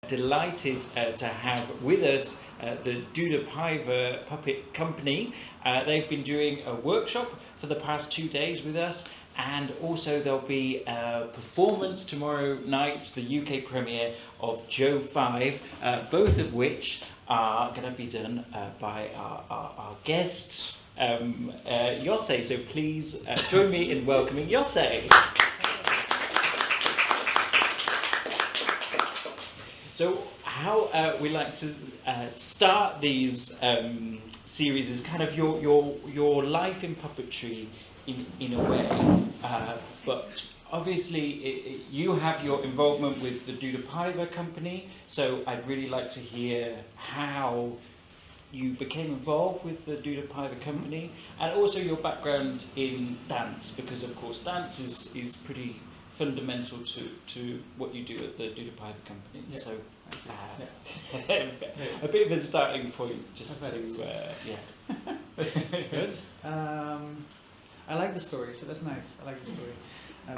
Delighted to have with us the Duda Paiva Puppet Company. They've been doing a workshop for the past 2 days with us, and also there'll be a performance tomorrow night, the UK premiere of Joe 5, both of which are going to be done by our guests, Josse. So please join me in welcoming Josse. So how we like to start these series is kind of your life in puppetry in a way, but obviously you have your involvement with the Duda Paiva Company, so I'd really like to hear how you became involved with the Duda Paiva Company, and also your background in dance, because of course dance is pretty fundamental to what you do at the Duda Paiva Company. Yeah. So a bit of a starting point, just to Good. I like the story, so that's nice. I like the story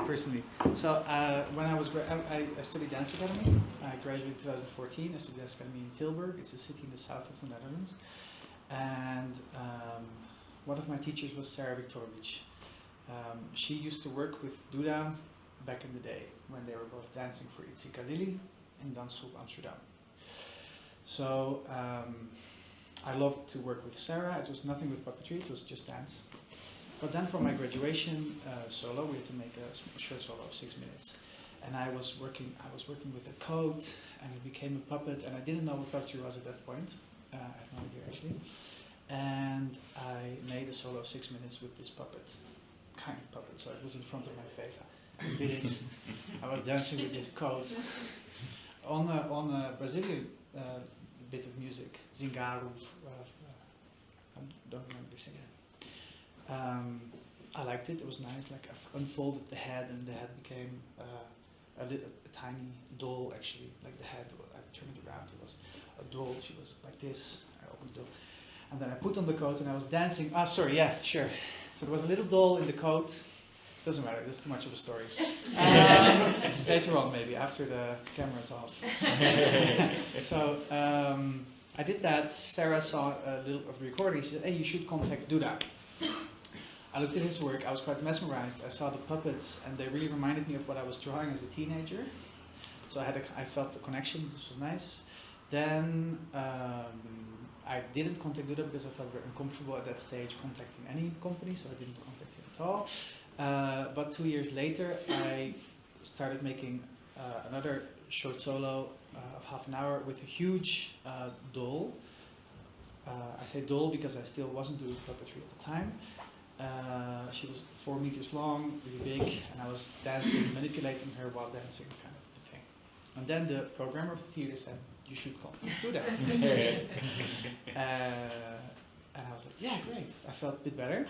personally. So when I studied dance academy. I graduated in 2014. I studied dance academy in Tilburg. It's a city in the south of the Netherlands, and one of my teachers was Sarah Viktorovich. She used to work with Duda back in the day when they were both dancing for Itzika Lily in Dansgroep Amsterdam. So I loved to work with Sarah. It was nothing with puppetry, it was just dance. But then for my graduation solo, we had to make a short solo of 6 minutes. And I was working with a coat, and it became a puppet, and I didn't know what puppetry was at that point. I had no idea actually. And I made a solo of 6 minutes with this puppet, kind of puppet, so it was in front of my face. I did it. I was dancing with this coat on a Brazilian bit of music, Zingaro. I don't remember the singer. I liked it. It was nice. Like I unfolded the head, and the head became a tiny doll. Actually, like the head. I turned it around. It was a doll. She was like this. I opened the door, and then I put on the coat, and I was dancing. Ah, sorry. Yeah, sure. So there was a little doll in the coat. Doesn't matter, that's too much of a story. Later on, maybe, after the camera's off. So I did that. Sarah saw a little of the recording. She said, hey, you should contact Duda. I looked at his work. I was quite mesmerized. I saw the puppets, and they really reminded me of what I was drawing as a teenager. So I felt the connection. This was nice. Then I didn't contact Duda because I felt very uncomfortable at that stage contacting any company, so I didn't contact him at all. But 2 years later, I started making another short solo of half an hour with a huge doll. I say doll because I still wasn't doing puppetry at the time. She was 4 meters long, really big, and I was dancing, manipulating her while dancing, kind of the thing. And then the programmer of the theater said, you should contact Duda. And I was like, yeah, great. I felt a bit better.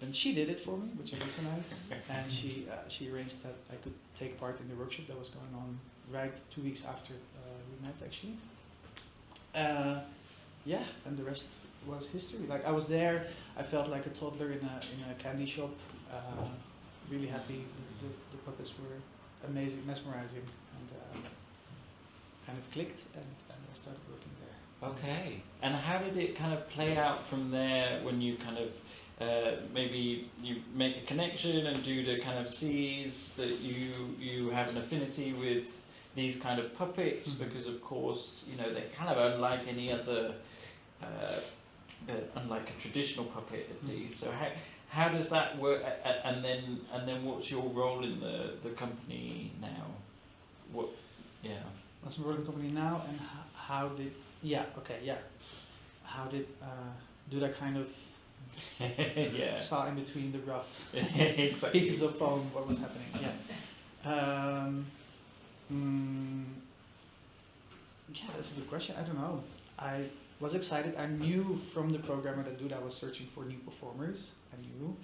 Then she did it for me, which was so nice, and she arranged that I could take part in the workshop that was going on right 2 weeks after we met, actually. And the rest was history. Like I was there, I felt like a toddler in a candy shop. Really happy. The puppets were amazing, mesmerizing, and it clicked, and I started working there. Okay. And how did it kind of play out from there when you kind of maybe you make a connection and Duda kind of sees that you have an affinity with these kind of puppets, because of course, you know, they're kind of unlike any other, unlike a traditional puppet at least. So how does that work? And then what's your role in the company now? What's my role in the company now, and how did Duda kind of saw in between the rough exactly. pieces of foam what was happening. That's a good question. I don't know. I was excited. I knew from the programmer that Duda was searching for new performers. I knew.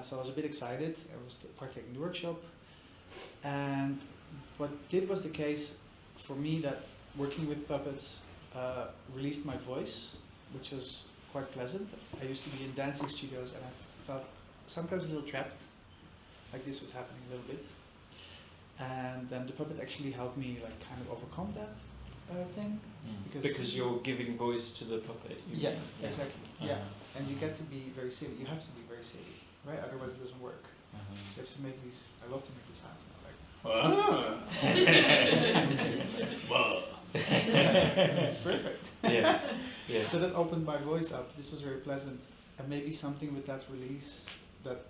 So I was a bit excited. I was partaking in the workshop. And what was the case for me that working with puppets released my voice, which was quite pleasant. I used to be in dancing studios, and I felt sometimes a little trapped, like this was happening a little bit. And then the puppet actually helped me like kind of overcome that thing. Because you're giving voice to the puppet. Yeah, exactly. Yeah, and you Uh-huh. get to be very silly. You have to be very silly, right? Otherwise, it doesn't work. Uh-huh. So you have to make these. I love to make these sounds now, like. It's perfect. Yeah. Yeah. So that opened my voice up. This was very pleasant, and maybe something with that release that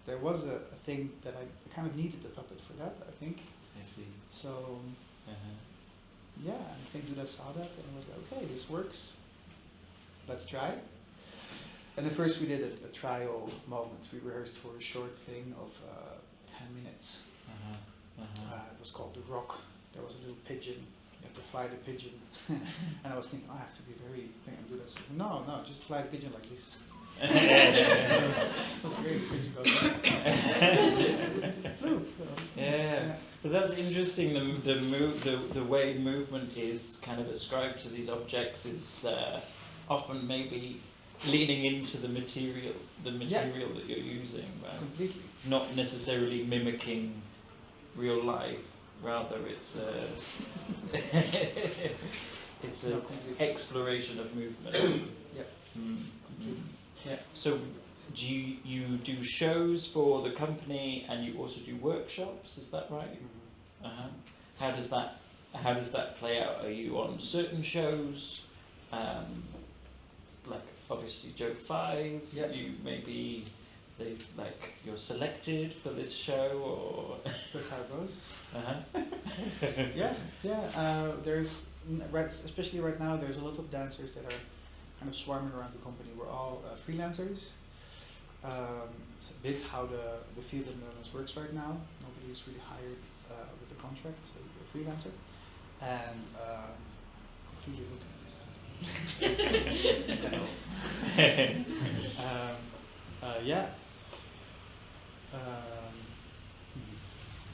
there was a thing that I kind of needed the puppet for that. I think. I see. So. Uh-huh. Yeah, I think Duda saw that and was like, okay, this works. Let's try. And at first we did a trial moment. We rehearsed for a short thing of 10 minutes. Uh-huh. Uh-huh. It was called The Rock. There was a little pigeon. You had to fly the pigeon. And I was thinking, I have to be very... And Duda said, no, just fly the pigeon like this. It was great. The pigeon goes flew. So, Yeah. But that's interesting. The way movement is kind of ascribed to these objects is often maybe leaning into the material that you're using. Right? Completely. It's not necessarily mimicking real life. Rather, it's it's an exploration of movement. Yeah. Yeah. So, do you do shows for the company, and you also do workshops? Is that right? Uh-huh. How does that play out? Are you on certain shows? Like obviously Joe 5. Yeah. You maybe you're selected for this show, or That's how it goes. uh-huh. Yeah. There's especially right now. There's a lot of dancers that are kind of swarming around the company. We're all freelancers. It's a bit how the field of Netherlands works right now. Nobody is really hired with a contract, so you're a freelancer. And completely looking at this. Yeah.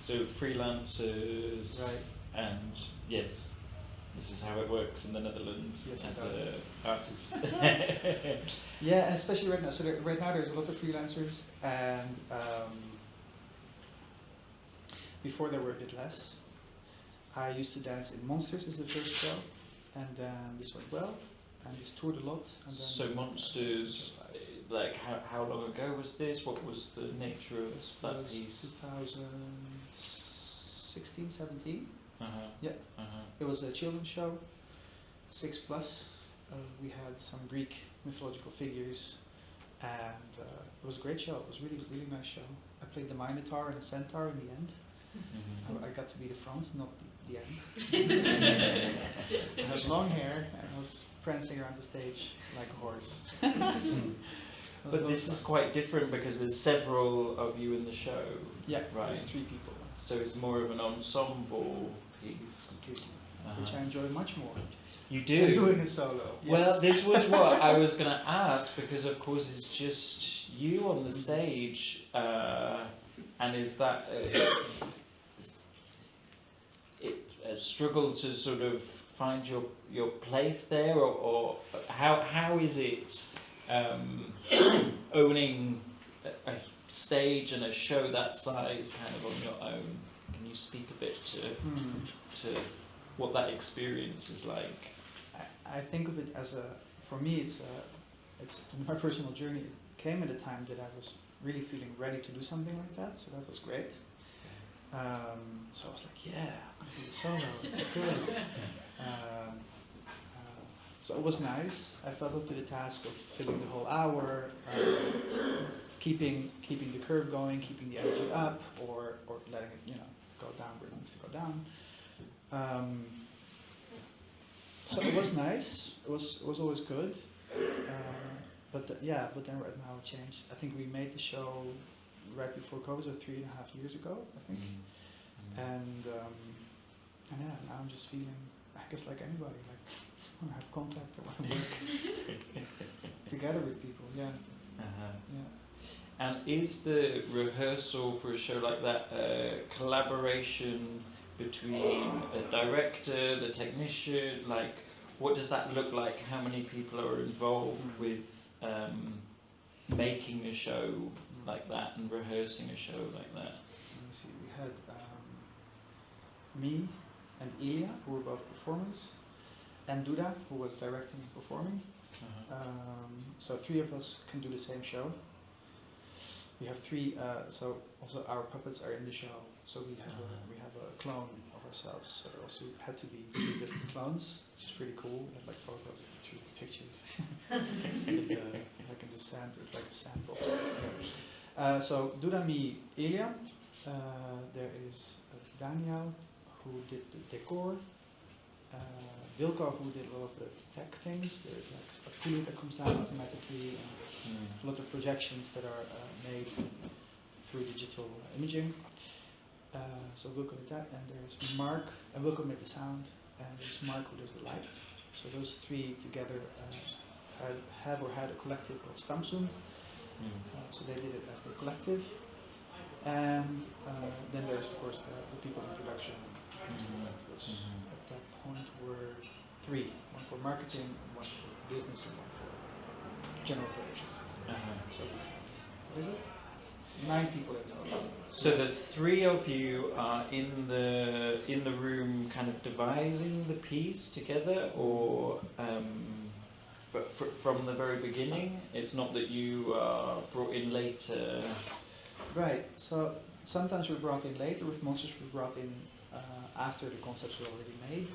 So freelancers, Right. and yes, this is how it works in the Netherlands Yes, it as does. an artist. Yeah, and especially right now. So right now there's a lot of freelancers, and before there were a bit less. I used to dance in Monsters as the first show, and then this went well, and this toured a lot. And then So Monsters, like how long ago was this? What was the nature of This that was piece? 2016, 17. Uh-huh. Yeah. Uh-huh. It was a children's show, 6+. We had some Greek mythological figures, and it was a great show. It was really, really nice show. I played the Minotaur and the Centaur in the end. Mm-hmm. I got to be the front, not the end. I had long hair and I was prancing around the stage like a horse. But this is quite different because there's several of you in the show. Yeah, Right. there's 3 people. So it's more of an ensemble piece. Completely. Uh-huh. Which I enjoy much more You than do? doing a solo. Yes. Well, this was what I was going to ask, because of course it's just you on the stage, and is that a struggle to sort of find your place there, or how is it owning a stage and a show that size kind of on your own? Can you speak a bit to what that experience is like? I think of it as for me, it's in my personal journey. It came at a time that I was really feeling ready to do something like that, so that was great. So I was like, yeah, I'm gonna do a solo. It's good. So it was nice. I felt up to the task of filling the whole hour, keeping the curve going, keeping the energy up, or letting it go down where it needs to go down. So it was nice. It was always good. But then right now it changed. I think we made the show right before COVID, so 3.5 years ago, I think. And yeah, now I'm just feeling, I guess like anybody, like I want to have contact, I want to work together with people. Yeah. Uh-huh. Yeah. And is the rehearsal for a show like that a collaboration between a director, the technician? Like, what does that look like? How many people are involved with making a show like that and rehearsing a show like that? Let me see. We had me and Ilya, who were both performers, and Duda, who was directing and performing. So 3 of us can do the same show. We have 3. So also our puppets are in the show. So we have a clone of ourselves. So there also had to be 3 different clones, which is pretty cool. We had like photos of 3 pictures, like in the sand, like a sandbox. So Duda, me, Elia. There is Daniel, who did the decor. Wilco, who did a lot of the tech things. There's like a pillar that comes down automatically, and a lot of projections that are made through digital imaging. So Wilco did that, and there's Mark, and Wilco made the sound, and there's Mark who does the light. So those 3 together had a collective called Stamsund. So they did it as the collective. And then there's of course the people in production, which at that point were 3. 1 for marketing, 1 for business, and 1 for general production. So what is it? 9 people in total. So the 3 of you are in the room, kind of devising the piece together, or but from the very beginning. It's not that you are brought in later. Right. So sometimes we're brought in later. With Monsters, we're brought in after the concepts were already made.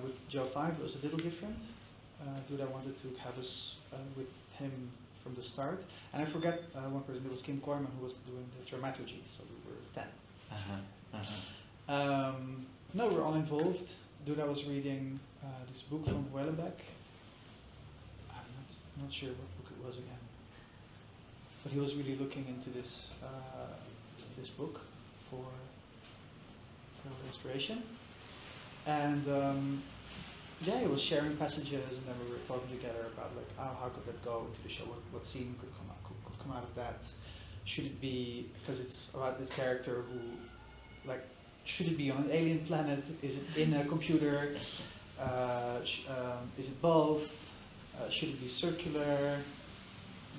With Joe 5, it was a little different. Duda wanted to have us with him from the start. And I forget one person, there was Kim Koyman, who was doing the dramaturgy, so we were 10. No, we're all involved. Duda was reading this book from Wellebeck. I'm not sure what book it was again. But he was really looking into this book for inspiration. And he was sharing passages, and then we were talking together about like, how could that go into the show? What scene could come out of that? Should it be, because it's about this character who, like, should it be on an alien planet? Is it in a computer? Is it both? Should it be circular?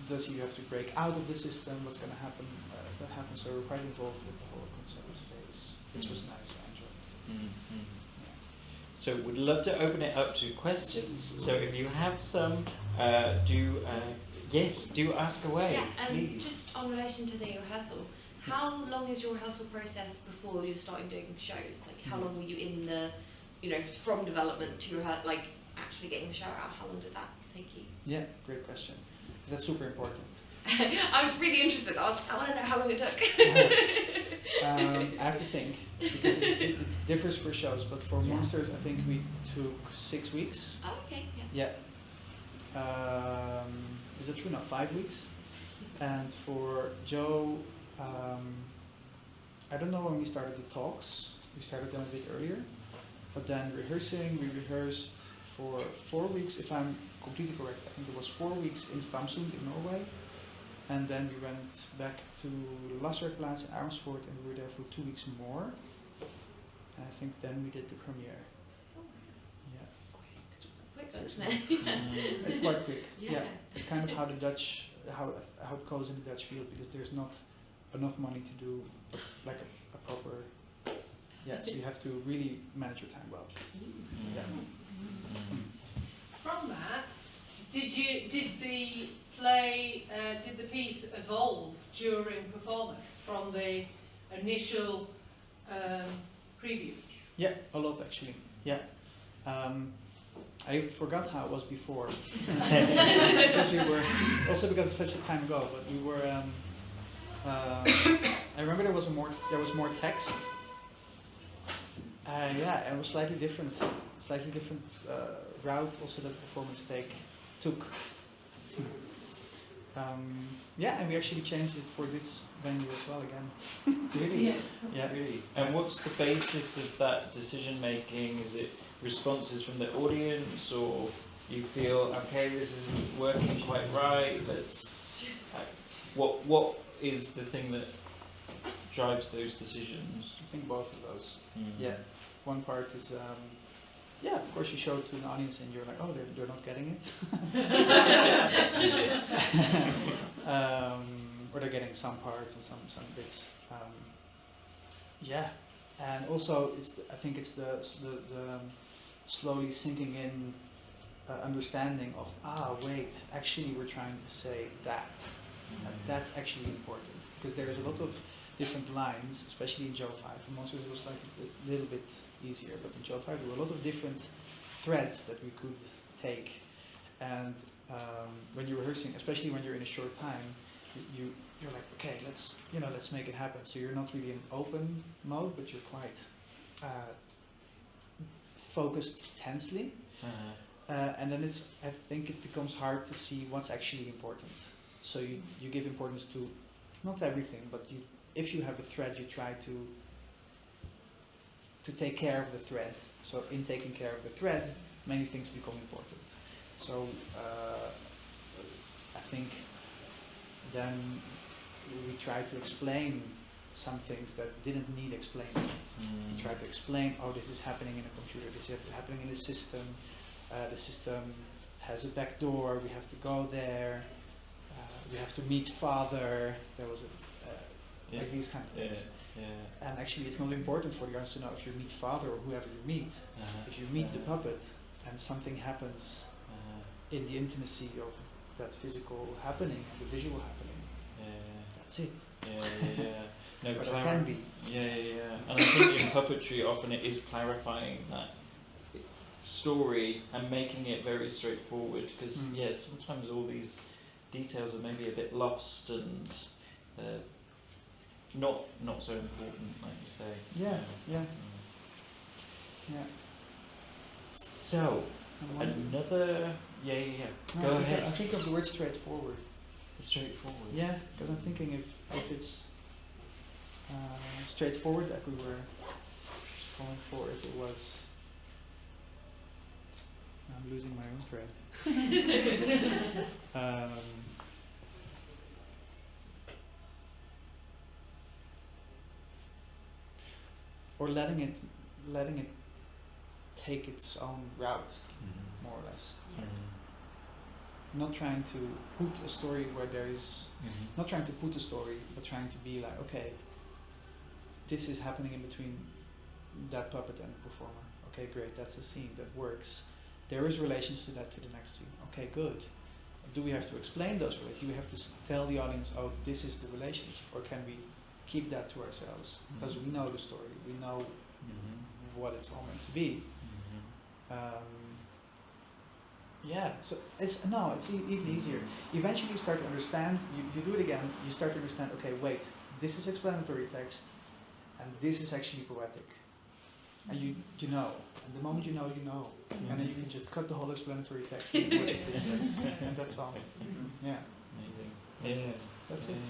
Does he have to break out of the system? What's going to happen if that happens? So we're quite involved with the whole concept phase, which was nice. I enjoyed it. So we'd love to open it up to questions. So if you have some, do ask away. Yeah, just on relation to the rehearsal, how long is your rehearsal process before you're starting doing shows? Like, how long were you in the, from development to like actually getting the show out? How long did that take you? Yeah, great question. Because that's super important. I was really interested. I want to know how long it took. I have to think, because it differs for shows, but for Monsters I think we took 6 weeks. Oh, okay. Yeah. Is that true? No, 5 weeks. And for Joe, I don't know when we started the talks. We started them a bit earlier. But then we rehearsed for 4 weeks, if I'm completely correct. I think it was 4 weeks in Stamsund in Norway. And then we went back to Lasserplaats in Amersfoort, and we were there for 2 weeks more. And I think then we did the premiere. Quick, isn't it? It's quite quick. Yeah. It's kind of how the Dutch, how it goes in the Dutch field, because there's not enough money to do like a proper. So you have to really manage your time well. Yeah. From that, did the piece evolve during performance from the initial preview? Yeah, a lot actually. Yeah. I forgot how it was before. Because because it's such a time ago, but we were I remember there was more text. It was slightly different route also that performance took. And we actually changed it for this venue as well again. Really? Yeah, really. And what's the basis of that decision making? Is it responses from the audience, or you feel, okay, this isn't working quite right, what is the thing that drives those decisions? I think both of those. Yeah. One part is of course you show it to an audience and you're like, oh, they're not getting it. Or they're getting some parts and some bits. And also I think it's the slowly sinking in understanding of, wait, actually we're trying to say that. And that's actually important, because there's a lot of different lines, especially in Joe 5. For Monsters it was like a little bit easier, but in Joe 5 there were a lot of different threads that we could take. And when you're rehearsing, especially when you're in a short time, you're like, okay, let's make it happen. So you're not really in open mode, but you're quite focused tensely. And then I think it becomes hard to see what's actually important. So you give importance to not everything, but if you have a thread, you try to take care of the thread. So in taking care of the thread, many things become important. So I think then we try to explain some things that didn't need explaining. We try to explain, this is happening in a computer, this is happening in the system. The system has a back door, we have to go there, we have to meet father. There was like these kind of things. And actually it's not important for the audience to know if you meet father or whoever you meet. If you meet the puppet and something happens in the intimacy of that physical happening, the visual happening, that's it. No, but it can be. And I think in puppetry often it is clarifying that story and making it very straightforward, because sometimes all these details are maybe a bit lost and not so important, like you say. So another No, go ahead. I think of the word straightforward. Straightforward. Yeah, because I'm thinking if it's straightforward that we were calling for, if it was. I'm losing my own thread. Or letting it take its own route, more or less. Not trying to put a story where there is, not trying to put a story, but trying to be like, okay, this is happening in between that puppet and the performer. Okay, great, that's a scene that works. There is relations to that, to the next scene. Okay, good. Do we have to explain those relations? Do we have to tell the audience, this is the relationship? Or can we keep that to ourselves? Because we know the story. We know what it's all meant to be. So it's even easier. Eventually you start to understand, you do it again, you start to understand, okay, wait, this is explanatory text, and this is actually poetic. And you know, and the moment you know, and then you can just cut the whole explanatory text and put it, and that's all. Yeah. Amazing. That's it.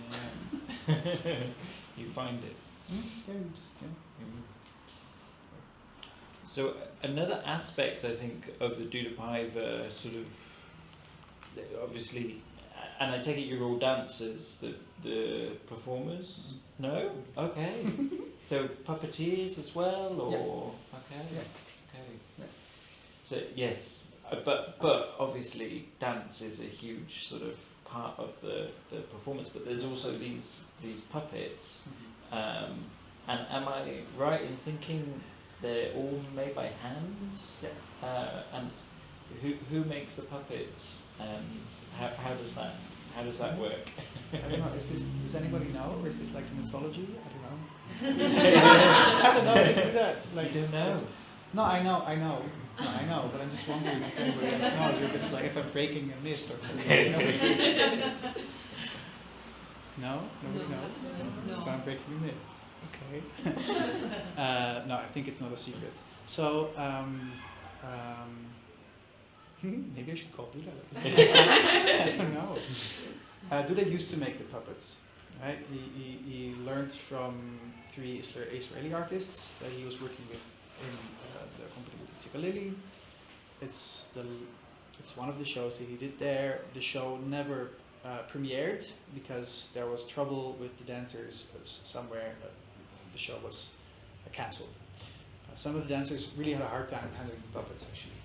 You find it. Yeah, you just So another aspect, I think, of the Duda Paiva sort of, obviously, and I take it you're all dancers, the performers? No? Okay. So puppeteers as well, or okay. So yes, but obviously dance is a huge sort of part of the performance. But there's also these puppets, and am I right in thinking they're all made by hand? And who makes the puppets, and how does that work? I don't know. Does anybody know, or is this like a mythology? I don't know. I don't know. Let's do that. Like, you don't know? No, I know. No, I know, but I'm just wondering if anybody else knows, or if it's like if I'm breaking a myth or something. No, nobody knows. No. So I'm breaking a myth. Okay. No, I think it's not a secret. So maybe I should call Duda. I don't know. Duda used to make the puppets, right? He learned from 3 Israeli artists that he was working with in the company with Itzika Lily. It's one of the shows that he did there. The show never premiered because there was trouble with the dancers somewhere. The show was cancelled. Some of the dancers really had a hard time handling the puppets, actually.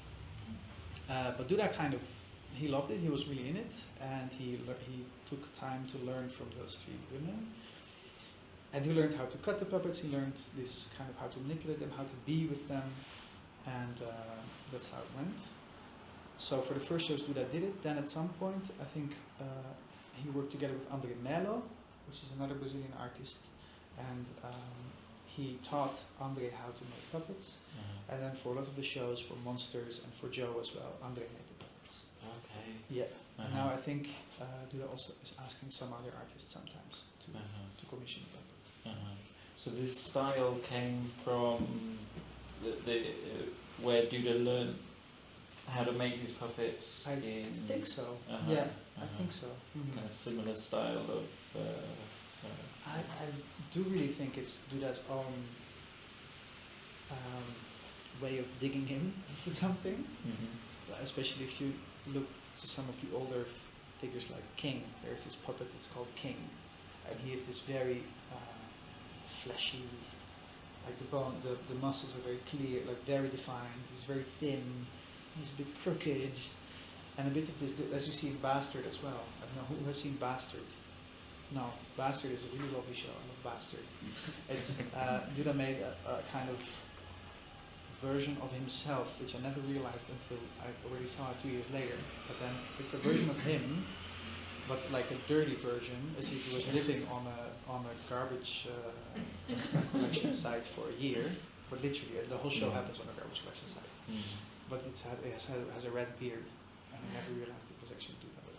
But Duda he loved it. He was really in it, and he took time to learn from those 3 women. And he learned how to cut the puppets. He learned this kind of how to manipulate them, how to be with them, and that's how it went. So for the first shows, Duda did it. Then at some point, I think he worked together with Andre Melo, which is another Brazilian artist, and he taught Andre how to make puppets. And then for a lot of the shows, for Monsters and for Joe as well, Andre made the puppets. Okay. Yeah. And now I think Duda also is asking some other artists sometimes to commission the puppets. So this style came from the where Duda learned how to make these puppets. I think so. Yeah, I think so. Kind of similar style of. I do really think it's Duda's own way of digging into something. Especially if you look to some of the older figures like King. There's this puppet that's called King, and he is this very fleshy, like the muscles are very clear, like very defined. He's very thin. He's a bit crooked, and a bit of this, as you see in Bastard as well. I don't know who has seen Bastard. No, Bastard is a really lovely show. I love Bastard. It's Duda made a kind of version of himself, which I never realized until I already saw it 2 years later. But then it's a version of him, but like a dirty version, as if he was living on a garbage collection site for a year. But literally, the whole show happens on a garbage collection site. But it has a red beard, and I never realized it was actually Duda. But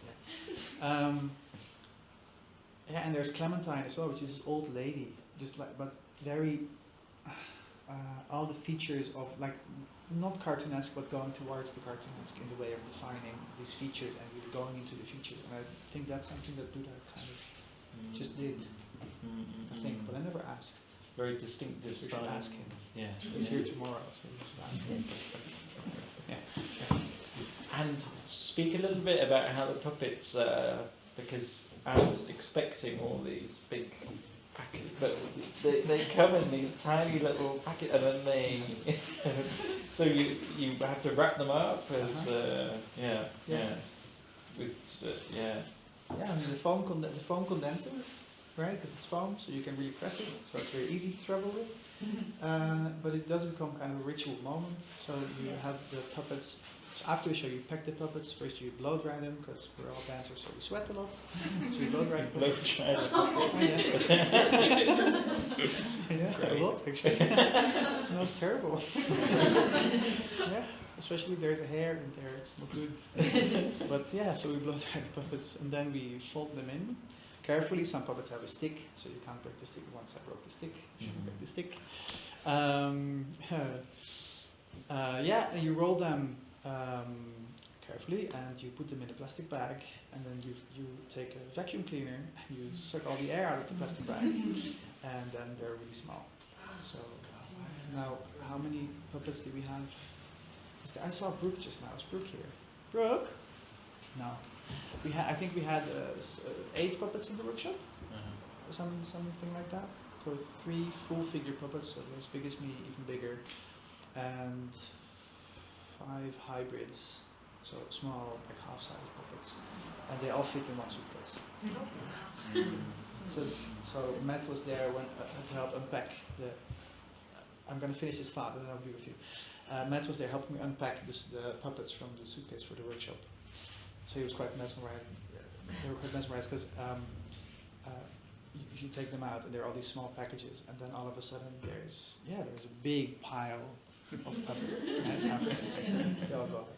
yeah, and there's Clementine as well, which is this old lady, just like, but very all the features of, like, not cartoonesque, but going towards the cartoonesque in the way of defining these features and really going into the features. And I think that's something that Duda kind of just did. I think, but I never asked. Very distinctive style. We should ask him. Yeah. He's here tomorrow, so we should ask him. And speak a little bit about how the puppets, because I was expecting all these big packets, but they come in these tiny little packets, and then they, so you have to wrap them up as, with, Yeah, and the foam condenses, right? Because it's foam, so you can really press it, so it's very easy to travel with. But it does become kind of a ritual moment. So you have the puppets. So after the show, you pack the puppets. First, you blow dry them because we're all dancers, so we sweat a lot. So you blow dry the puppets. Yeah, a lot actually. It smells terrible. Yeah, especially if there's a hair in there, it's not good. But yeah, so we blow dry the puppets and then we fold them in. Carefully, some puppets have a stick, so you can't break the stick. Once I broke the stick, you shouldn't break the stick. And you roll them carefully, and you put them in a plastic bag, and then you take a vacuum cleaner and you suck all the air out of the plastic bag, and then they're really small. So now, how many puppets do we have? I saw Brooke just now. Is Brooke here? Brooke? No. I think we had 8 puppets in the workshop, something like that. For 3 full-figure puppets, so as big as me, even bigger, and 5 hybrids, so small, like half-size puppets, and they all fit in one suitcase. So Matt was there to help unpack the. I'm going to finish this slide and then I'll be with you. Matt was there helping me unpack the puppets from the suitcase for the workshop. So he was quite mesmerized. They were quite mesmerized because you take them out and there are all these small packages, and then all of a sudden there's a big pile of puppets. And after they all go like.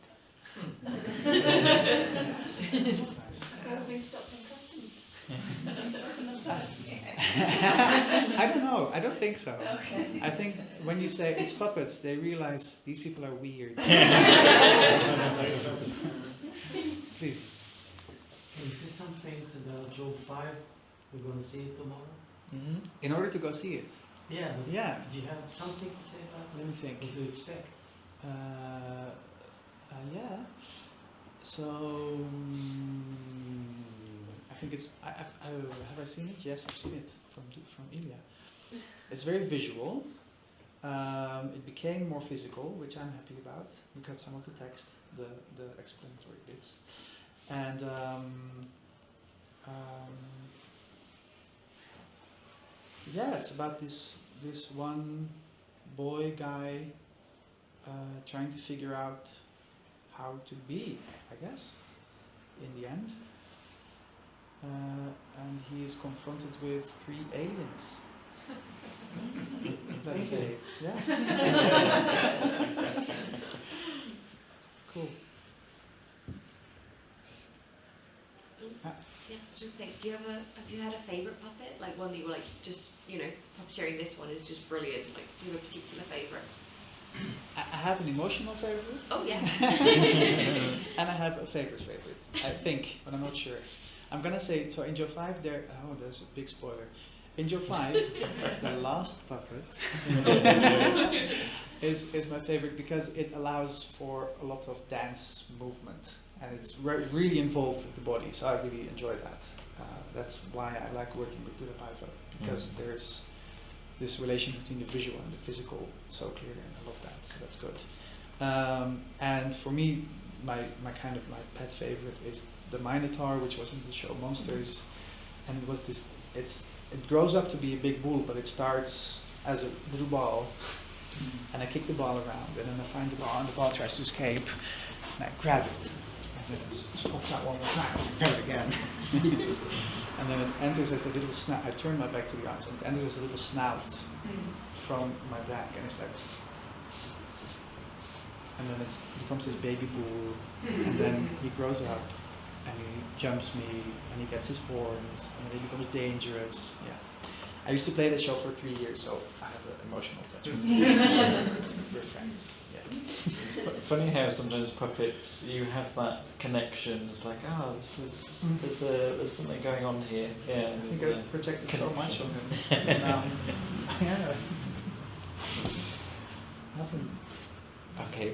It's just nice. I don't know. I don't think so. Okay. I think when you say it's puppets, they realize these people are weird. Please. You see some things about Joe 5. We're going to see it tomorrow. Mm-hmm. In order to go see it. Yeah. But yeah. Do you have something to say about it? Let me think. What do you expect? Yeah. So I think it's. Have I seen it? Yes, I've seen it from Ilya. It's very visual. It became more physical, which I'm happy about. We cut some of the text, the explanatory bits, and yeah, it's about this one boy guy trying to figure out how to be, I guess, in the end. And he is confronted with 3 aliens. Let's say, yeah. Cool. Yeah, just say, have you had a favourite puppet? Like one that you were like, just, puppeteering this one is just brilliant. Like, do you have a particular favourite? I have an emotional favorite. Oh, yeah. And I have a favorite, I think, but I'm not sure. I'm gonna say, so in Joe 5 there's a big spoiler. In Joe 5, the last puppet is my favorite because it allows for a lot of dance movement and it's really involved with the body, so I really enjoy that. That's why I like working with Duda Paiva, because there's this relation between the visual and the physical so clear, and I love that, so that's good. And for me, my pet favorite is the Minotaur, which was in the show Monsters, and it was this. It grows up to be a big bull, but it starts as a little ball, and I kick the ball around, and then I find the ball, and the ball tries to escape, and I grab it, and then it just pops out one more time, and I grab it again, and then it enters as a little snout. I turn my back to the audience, and it enters as a little snout from my back, and it's like. And then it becomes this baby bull, and then he grows up, and he jumps me, and he gets his horns, and then he becomes dangerous. Yeah, I used to play that show for 3 years, so I have an emotional attachment. We're friends. Yeah. It's funny how sometimes puppets, you have that connection. It's like, there's something going on here. Yeah, I think I projected so much on him. And, yeah, happened. Okay,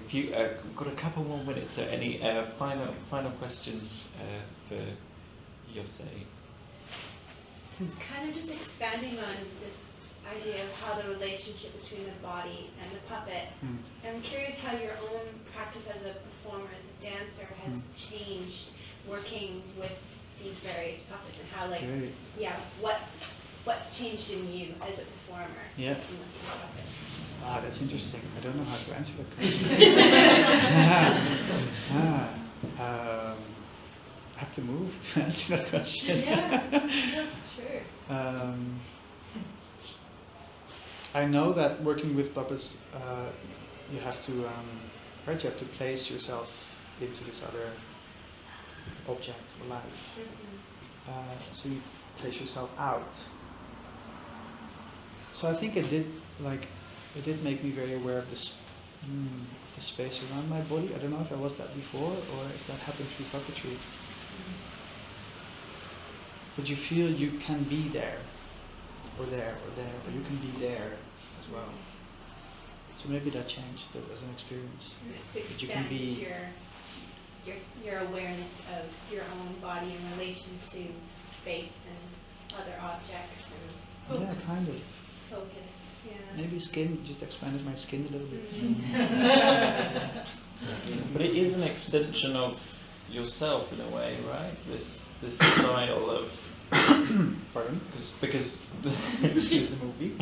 got a couple more minutes. So, any final questions for Josse? Kind of just expanding on this idea of how the relationship between the body and the puppet. I'm curious how your own practice as a performer, as a dancer, has changed working with these various puppets, and how, what's changed in you as a performer working with these puppets. Ah, that's interesting. I don't know how to answer that question. I have to move to answer that question. Yeah, sure. I know that working with puppets, you have to, you have to place yourself into this other object or life. So you place yourself out. So I think it did make me very aware of the space around my body. I don't know if I was that before or if that happened through puppetry. But you feel you can be there, or there, or there, or you can be there as well. So maybe that changed that as an experience. To expand your awareness of your own body in relation to space and other objects and focus. Yeah, kind of. Focus. Yeah. Maybe skin, just expanded my skin a little bit. But it is an extension of yourself in a way, right? This style of Pardon? Because Excuse the movie.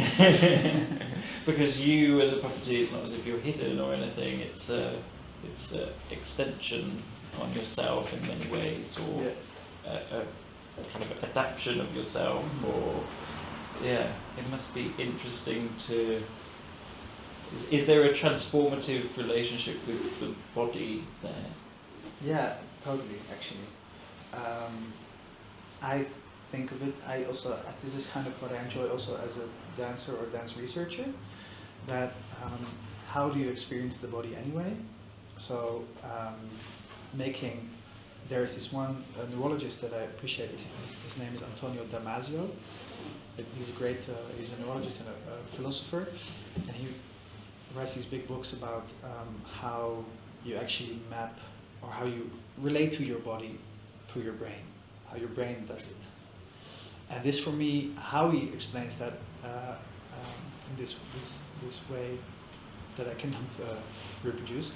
because you as a puppeteer, it's not as if you're hidden or anything. It's a extension on yourself in many ways, or a kind of adaptation of yourself, or. Yeah, it must be interesting to. Is there a transformative relationship with the body there? Yeah, totally. Actually, I think of it. This is kind of what I enjoy also as a dancer or dance researcher. That how do you experience the body anyway? So there's this one neurologist that I appreciate. His name is Antonio Damasio. He's he's a neurologist and a philosopher, and he writes these big books about how you actually map or how you relate to your body through your brain, how your brain does it. And this, for me, how he explains that in this way that I cannot reproduce.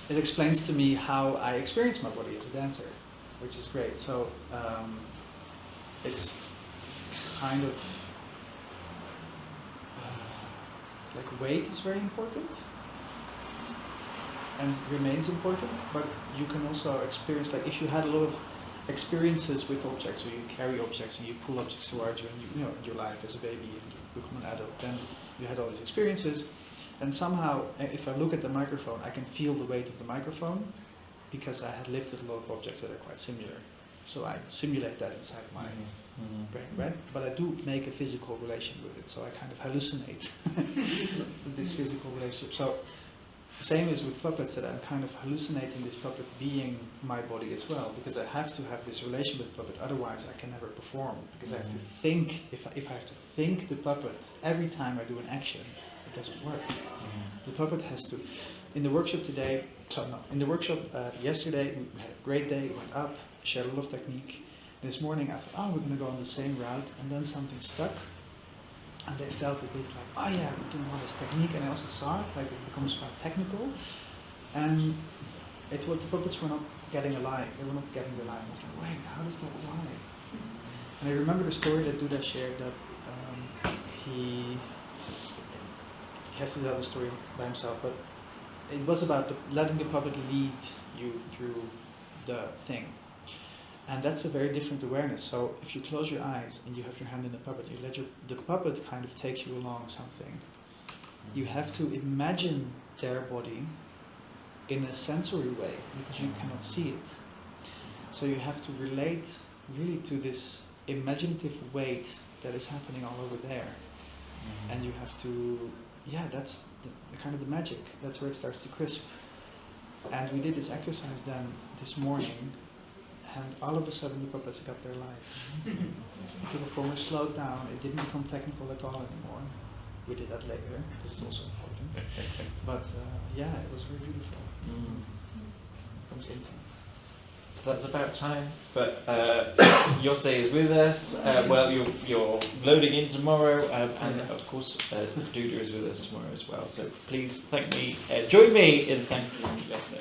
It explains to me how I experience my body as a dancer, which is great. So it's kind of like weight is very important and remains important, but you can also experience, like if you had a lot of experiences with objects, or you carry objects and you pull objects towards you, and you know, in your life as a baby and you become an adult, then you had all these experiences, and somehow, if I look at the microphone, I can feel the weight of the microphone, because I had lifted a lot of objects that are quite similar. So I simulate that inside my brain, right? But I do make a physical relation with it, so I kind of hallucinate this physical relationship. So the same is with puppets, that I'm kind of hallucinating this puppet being my body as well, because I have to have this relation with the puppet, otherwise I can never perform, because I have to think, if I have to think the puppet every time I do an action, it doesn't work. The puppet has to, in the workshop today, in the workshop yesterday, we had a great day, went up, shared a lot of technique. This morning I thought, oh, we're going to go on the same route, and then something stuck. And they felt a bit like, oh yeah, we're doing all this technique, and I also saw it, like it becomes quite technical. And the puppets were not getting alive, they were not getting the line. I was like, wait, how does that lie? And I remember the story that Duda shared, that he has to tell the story by himself, but it was about letting the puppet lead you through the thing. And that's a very different awareness. So if you close your eyes and you have your hand in the puppet, you let the puppet kind of take you along something. You have to imagine their body in a sensory way, because you cannot see it. So you have to relate really to this imaginative weight that is happening all over there. And you have to, that's the kind of the magic. That's where it starts to crisp. And we did this exercise then this morning, and all of a sudden the puppets got their life. The performers slowed down, it didn't become technical at all anymore. We did that later, because it's also important. But it was very beautiful. It was intimate. So that's about time, but Josse is with us. Well, you're loading in tomorrow, and of course Duda is with us tomorrow as well. So please join me in thanking Josse.